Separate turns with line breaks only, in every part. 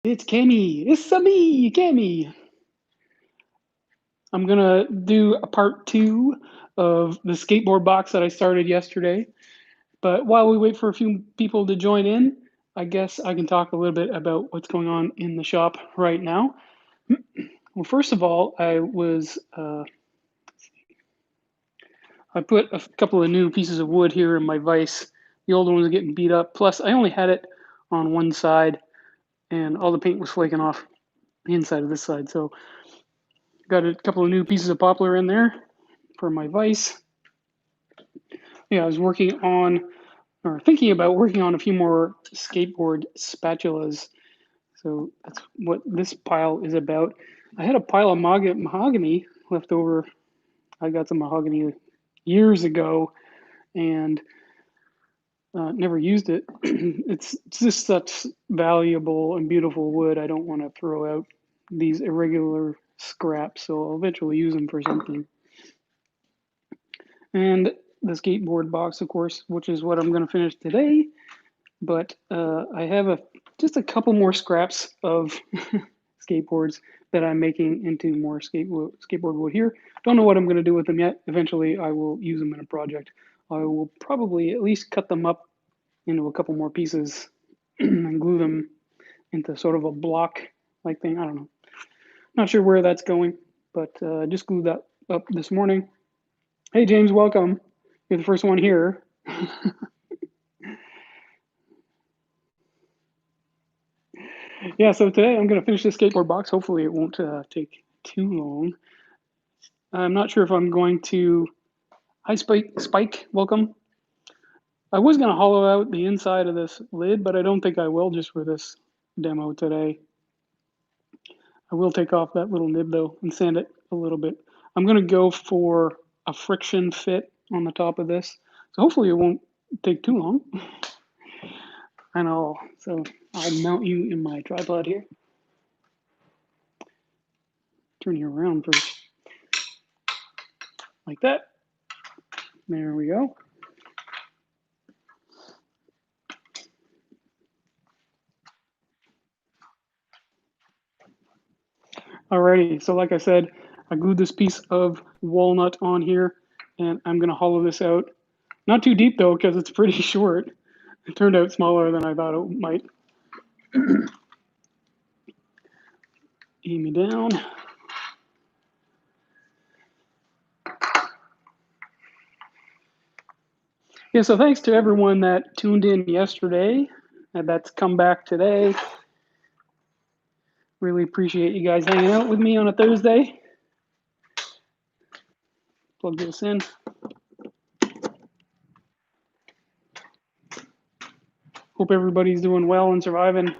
It's Cammy. It's me, Cammy. I'm gonna do a part two of the skateboard box that I started yesterday. But while we wait for a few people to join in, I guess I can talk a little bit about what's going on in the shop right now. Well, first of all, I put a couple of new pieces of wood here in my vise. The old one was getting beat up. Plus, I only had it on one side, and all the paint was flaking off the inside of this side. So got a couple of new pieces of poplar in there for my vise. Yeah, I was working on or thinking about working on a few more skateboard spatulas. So that's what this pile is about. I had a pile of mahogany left over. I got some mahogany years ago and never used it. It's just such valuable and beautiful wood. I don't want to throw out these irregular scraps, so I'll eventually use them for something. And the skateboard box, of course, which is what I'm going to finish today. But I have just a couple more scraps of skateboards that I'm making into more skateboard wood here. Don't know what I'm going to do with them yet. Eventually, I will use them in a project. I will probably at least cut them up into a couple more pieces and glue them into sort of a block like thing. I don't know. Not sure where that's going, but just glued that up this morning. Hey, James, welcome. You're the first one here. Yeah, so today I'm going to finish the skateboard box. Hopefully, it won't take too long. I'm not sure if I'm going to. Hi, Spike, welcome. I was going to hollow out the inside of this lid, but I don't think I will just for this demo today. I will take off that little nib though and sand it a little bit. I'm going to go for a friction fit on the top of this. So hopefully it won't take too long. So I'll mount you in my tripod here. Turn you around first. Like that. There we go. Alrighty, so like I said, I glued this piece of walnut on here, and I'm going to hollow this out. Not too deep though, because it's pretty short. It turned out smaller than I thought it might. Aim me down. Yeah, so thanks to everyone that tuned in yesterday and that's come back today. Really appreciate you guys hanging out with me on a Thursday. Plug this in. Hope everybody's doing well and surviving.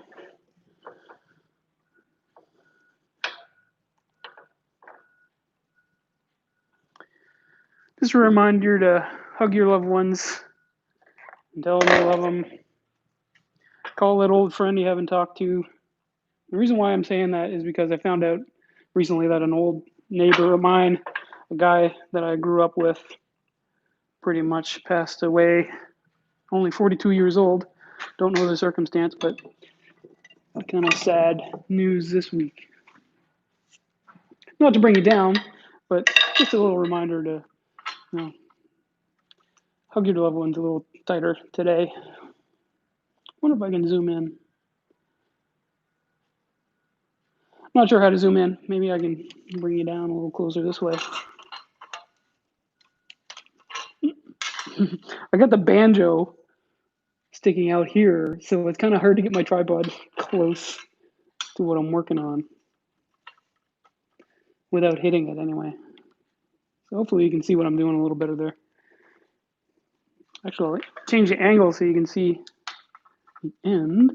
Just a reminder to hug your loved ones and tell them you love them. Call that old friend you haven't talked to. The reason why I'm saying that is because I found out recently that an old neighbor of mine, a guy that I grew up with, pretty much passed away, only 42 years old. Don't know the circumstance, but kind of sad news this week. Not to bring you down, but just a little reminder to, hug your loved ones a little tighter today. Wonder if I can zoom in. Not sure how to zoom in. Maybe I can bring you down a little closer this way. I got the banjo sticking out here, so it's kind of hard to get my tripod close to what I'm working on without hitting it anyway. So hopefully you can see what I'm doing a little better there. Actually, I'll change the angle so you can see the end.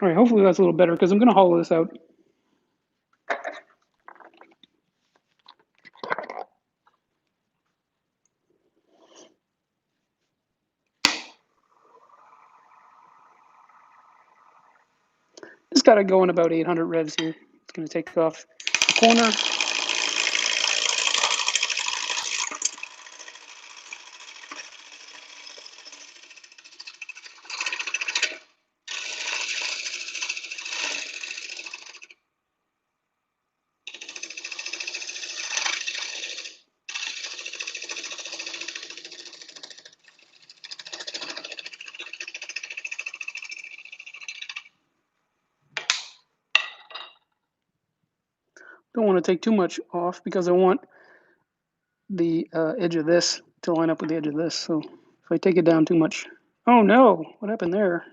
All right, hopefully that's a little better because I'm going to hollow this out. Just got it going about 800 revs here. It's going to take off the corner. don't want to take too much off because I want the edge of this to line up with the edge of this. So if I take it down too much, oh no, what happened there?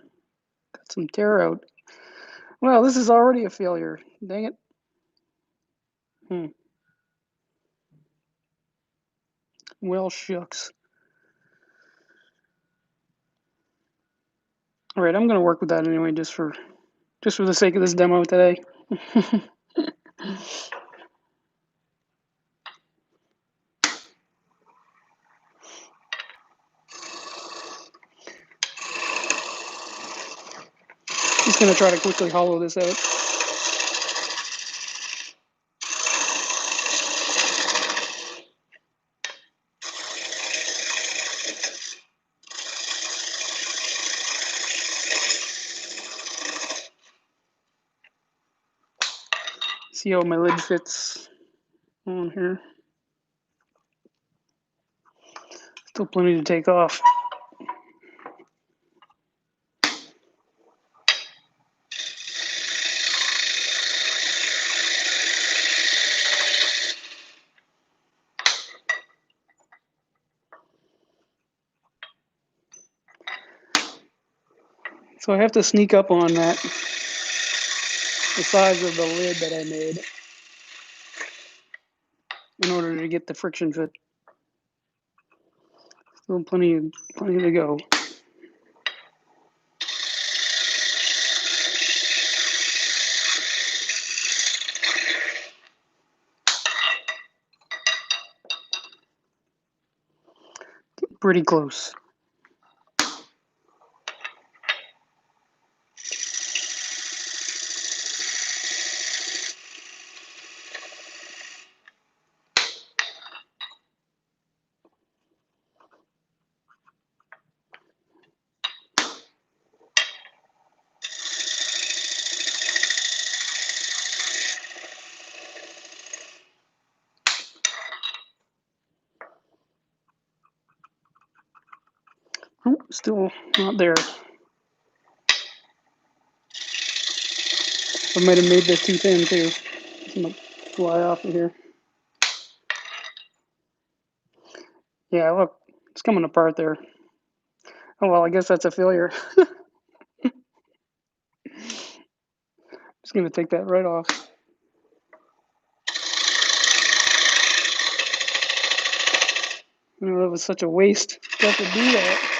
Got some tear out. Well, this is already a failure. Dang it. Well, shucks. All right, I'm gonna work with that anyway, just for the sake of this demo today. Just gonna try to quickly hollow this out. See how my lid fits on here. Still plenty to take off. So I have to sneak up on that, the size of the lid that I made, in order to get the friction fit. Still plenty to go. Pretty close. Oh, still not there. I might have made this too thin too. It's gonna fly off of here. Yeah, look, it's coming apart there. Oh well, I guess that's a failure. Just gonna take that right off. You know, that was such a waste to have to do that.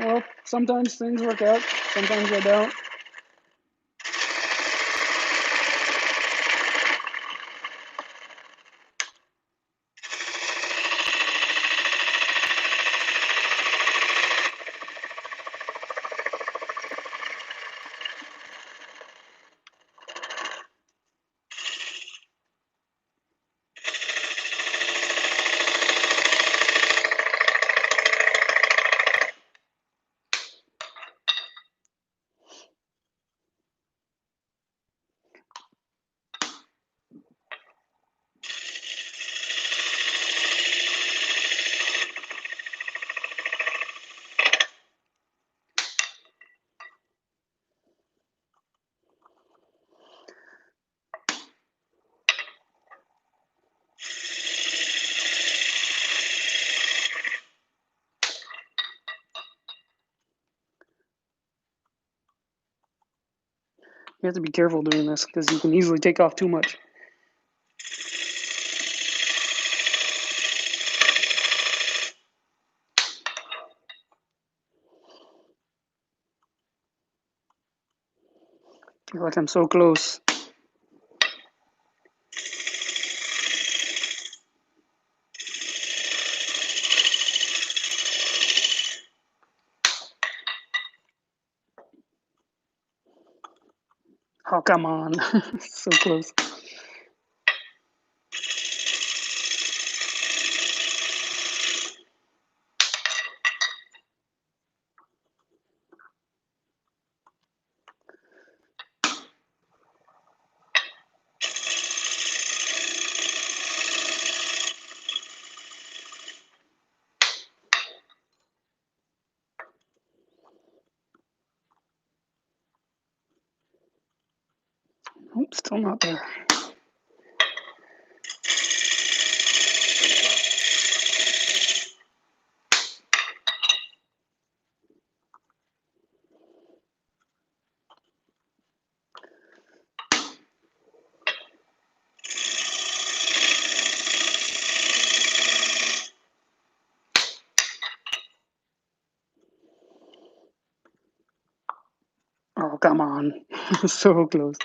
Well, sometimes things work out, sometimes they don't. You have to be careful doing this because you can easily take off too much. I feel like I'm so close. Oh, come on. So close. Oh, Nope, still not there. Oh, come on. So close.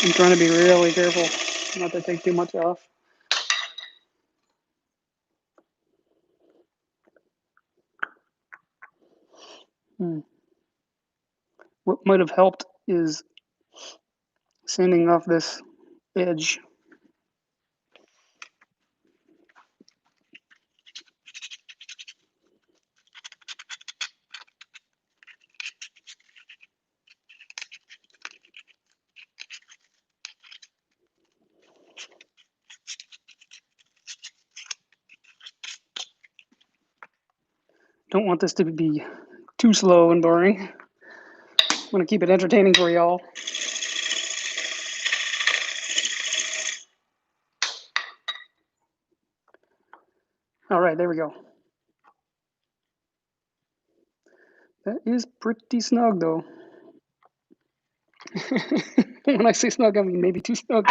I'm trying to be really careful not to take too much off. What might have helped is sanding off this edge. Don't want this to be too slow and boring. I want to keep it entertaining for y'all. All right, there we go. That is pretty snug, though. When I say snug, I mean maybe too snug.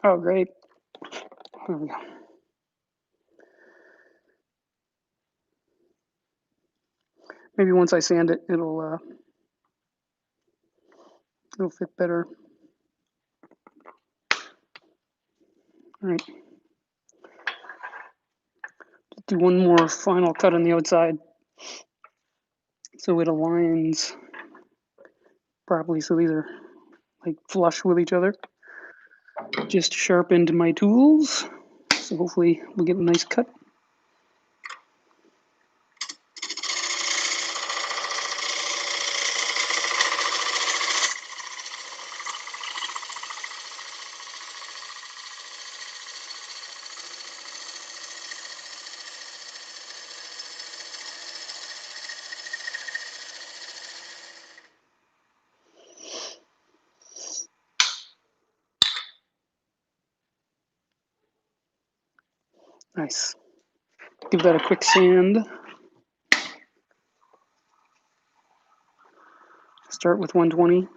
Oh, great. There we go. Maybe once I sand it, it'll fit better. All right. Do one more final cut on the outside so it aligns properly. So these are like flush with each other. Just sharpened my tools, so hopefully we'll get a nice cut. Nice. Give that a quick sand. Start with 120.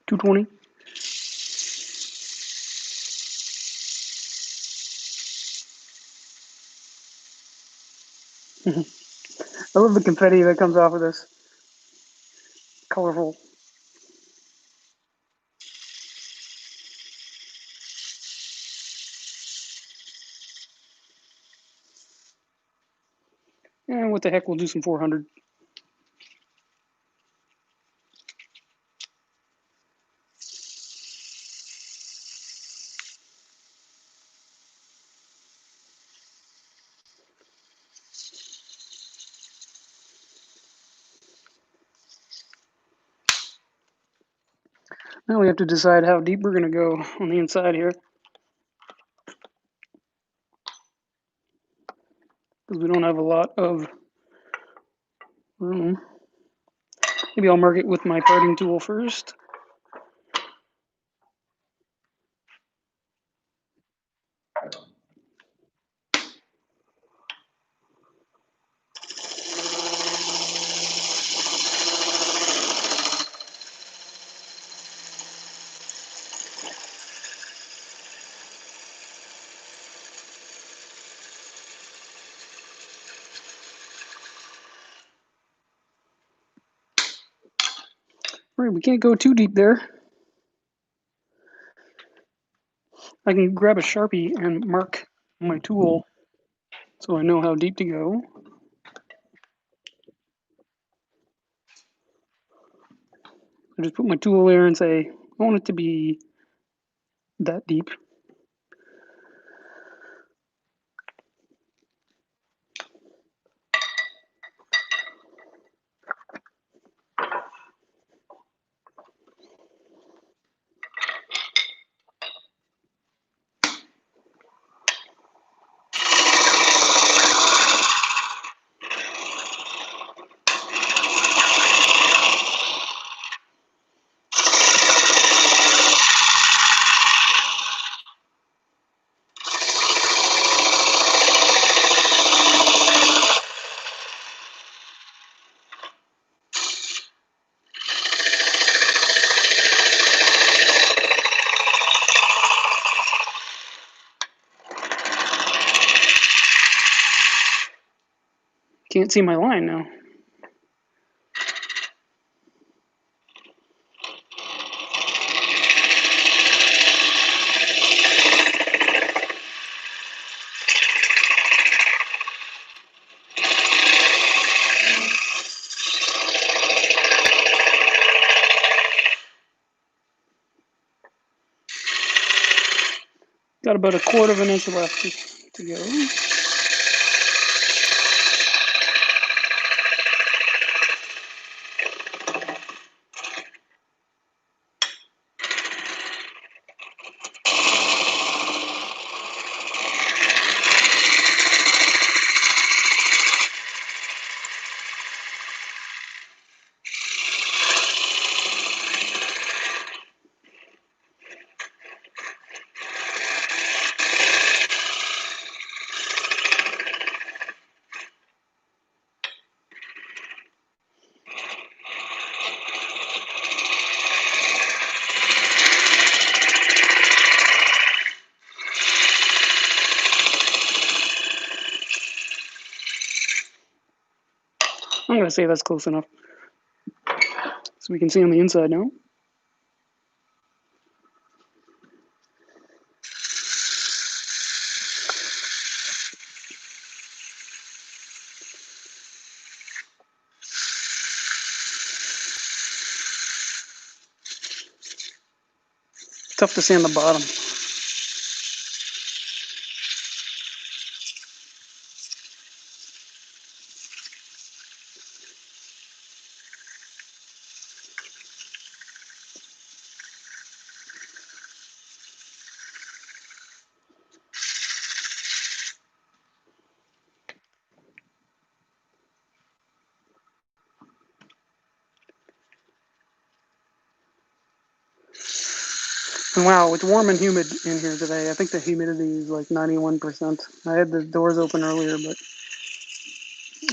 $220. I love the confetti that comes off of this. Colorful. And what the heck, we'll do some 400. Now we have to decide how deep we're going to go on the inside here, because we don't have a lot of room. Maybe I'll mark it with my parting tool first. Right, we can't go too deep there. I can grab a Sharpie and mark my tool so I know how deep to go. I just put my tool there and say I want it to be that deep. Can't see my line now. Got about 1/4 of an inch left to go. I'm going to say that's close enough. So we can see on the inside now. Tough to see on the bottom. And wow, it's warm and humid in here today. I think the humidity is like 91%. I had the doors open earlier, but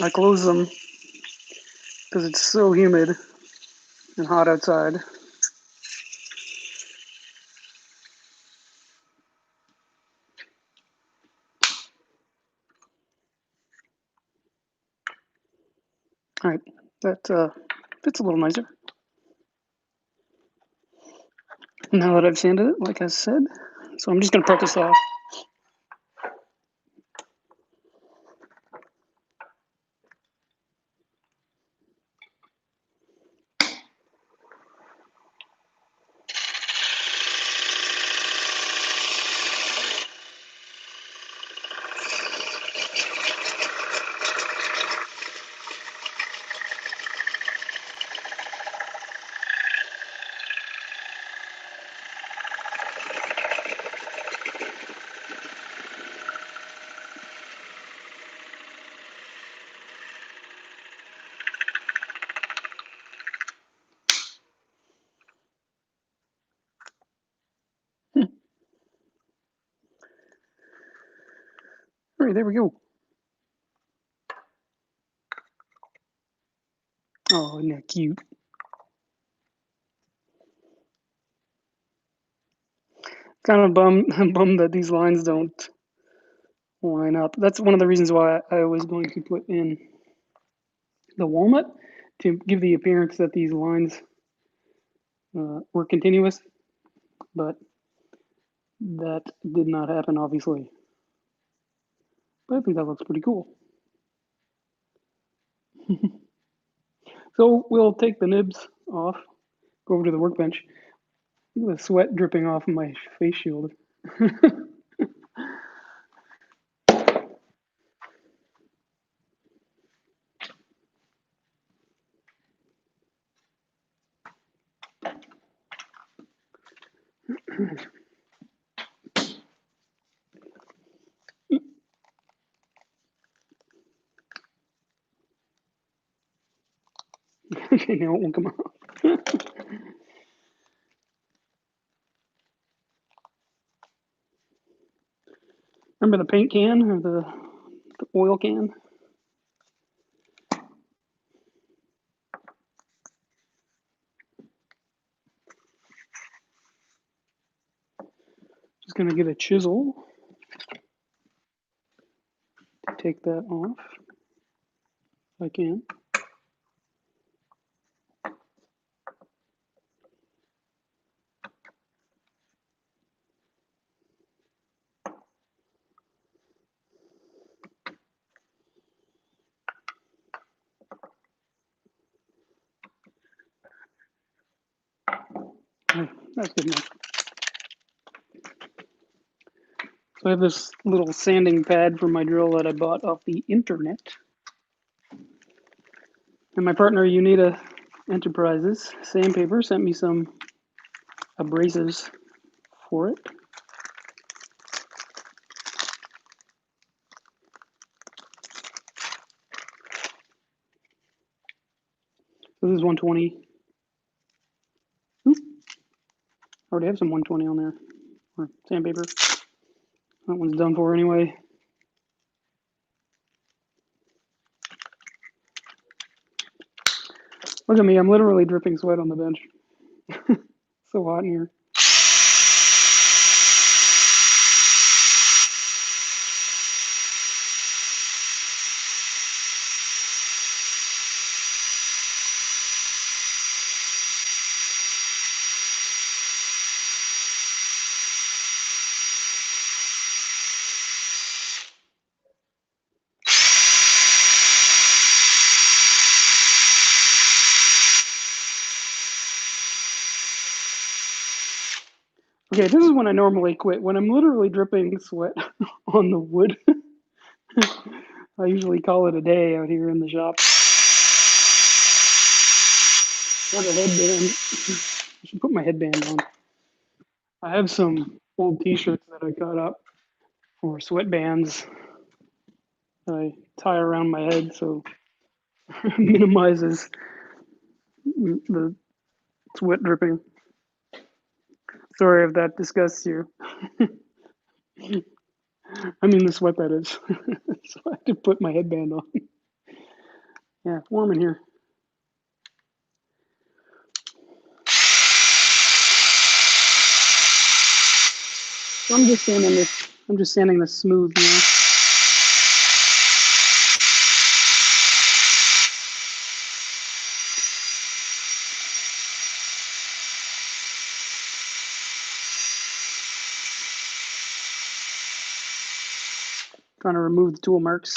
I closed them because it's so humid and hot outside. All right, that fits a little nicer. Now that I've sanded it, like I said, so I'm just going to prep this off. All right, there we go. Oh, isn't that cute? Kind of bummed that these lines don't line up. That's one of the reasons why I was going to put in the walnut to give the appearance that these lines were continuous, but that did not happen, obviously. But I think that looks pretty cool. So we'll take the nibs off, go over to the workbench. Look at the sweat dripping off of my face shield. Okay, now it won't come out. Remember the paint can or the oil can? Just gonna get a chisel to take that off if I can. Oh, that's good enough. So I have this little sanding pad for my drill that I bought off the internet. And my partner, Unita Enterprises, Sandpaper, sent me some abrasives for it. So this is 120. Oop. I already have some 120 on there, or sandpaper. That one's done for anyway. Look at me, I'm literally dripping sweat on the bench. So hot in here. Okay, this is when I normally quit. When I'm literally dripping sweat on the wood, I usually call it a day out here in the shop. I have a headband. I should put my headband on. I have some old t-shirts that I cut up for sweatbands that I tie around my head so it minimizes the sweat dripping. Sorry if that disgusts you. I mean the sweat that is. So I have to put my headband on. Yeah, warm in here. So I'm just sanding this smooth now. Trying to remove the tool marks.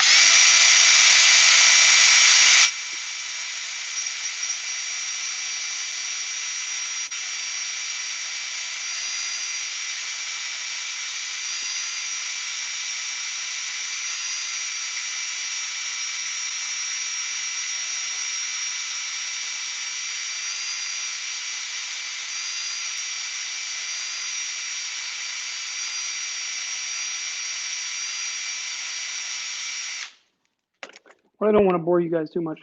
Well, I don't want to bore you guys too much.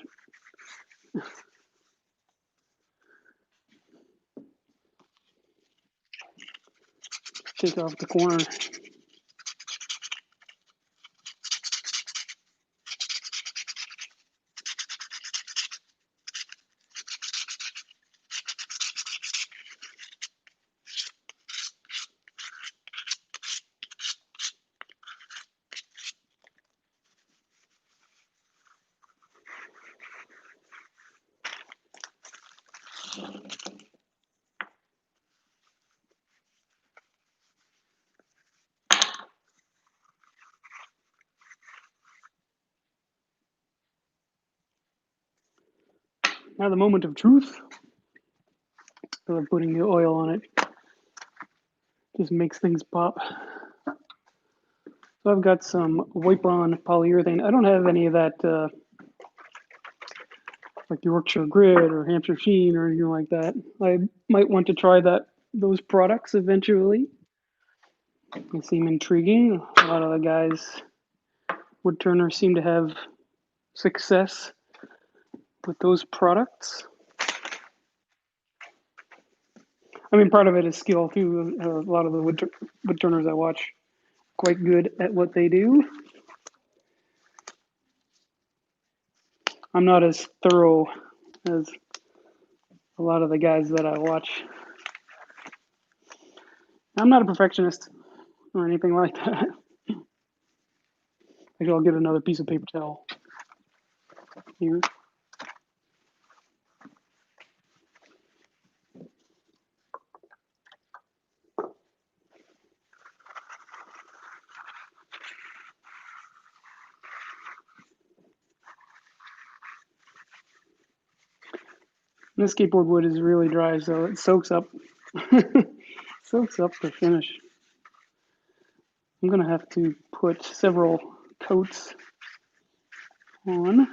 Take off the corner. Now the moment of truth. So I'm putting the oil on it. Just makes things pop. So I've got some wipe-on polyurethane. I don't have any of that like Yorkshire Grit or Hampshire Sheen or anything like that. I might want to try those products eventually. They seem intriguing. A lot of the guys, wood turners, seem to have success with those products. I mean, part of it is skill too. A lot of the wood turners I watch quite good at what they do. I'm not as thorough as a lot of the guys that I watch. I'm not a perfectionist or anything like that. Maybe I'll get another piece of paper towel here. This skateboard wood is really dry, so it soaks up soaks up the finish. I'm gonna have to put several coats on.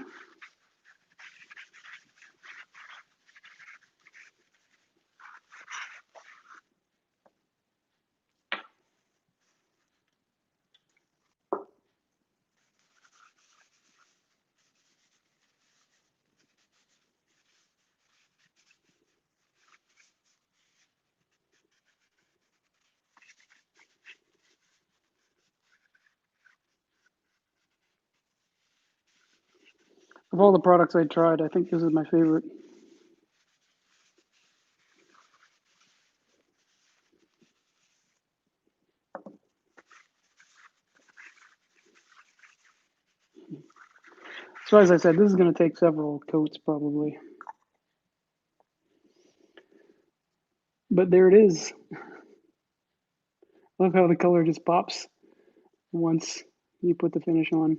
Of all the products I tried, I think this is my favorite. So as I said, this is going to take several coats probably. But there it is. I love how the color just pops once you put the finish on.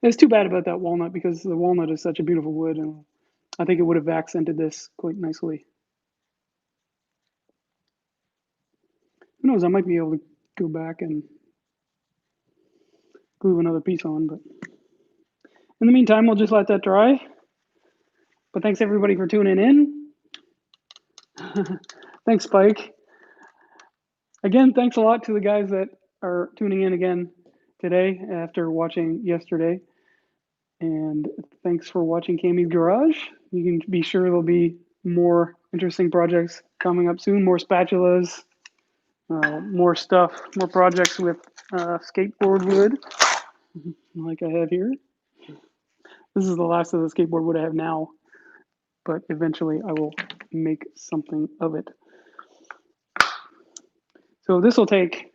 It's too bad about that walnut because the walnut is such a beautiful wood, and I think it would have accented this quite nicely. Who knows, I might be able to go back and glue another piece on, but in the meantime, we'll just let that dry. But thanks everybody for tuning in. Thanks, Spike. Again, thanks a lot to the guys that are tuning in again today after watching yesterday. And thanks for watching Cammy's Garage. You can be sure there'll be more interesting projects coming up soon, more spatulas, more stuff, more projects with skateboard wood, like I have here. This is the last of the skateboard wood I have now, but eventually I will make something of it. So this will take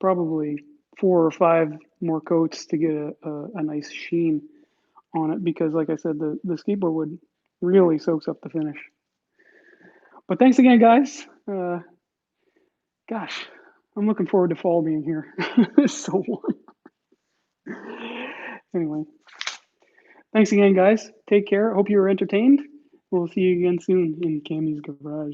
probably 4 or 5 more coats to get a nice sheen on it because, like I said, the skateboard wood really soaks up the finish. But thanks again, guys. Gosh, I'm looking forward to fall being here. It's so warm. Anyway, thanks again, guys. Take care. Hope you were entertained. We'll see you again soon in Cammy's Garage.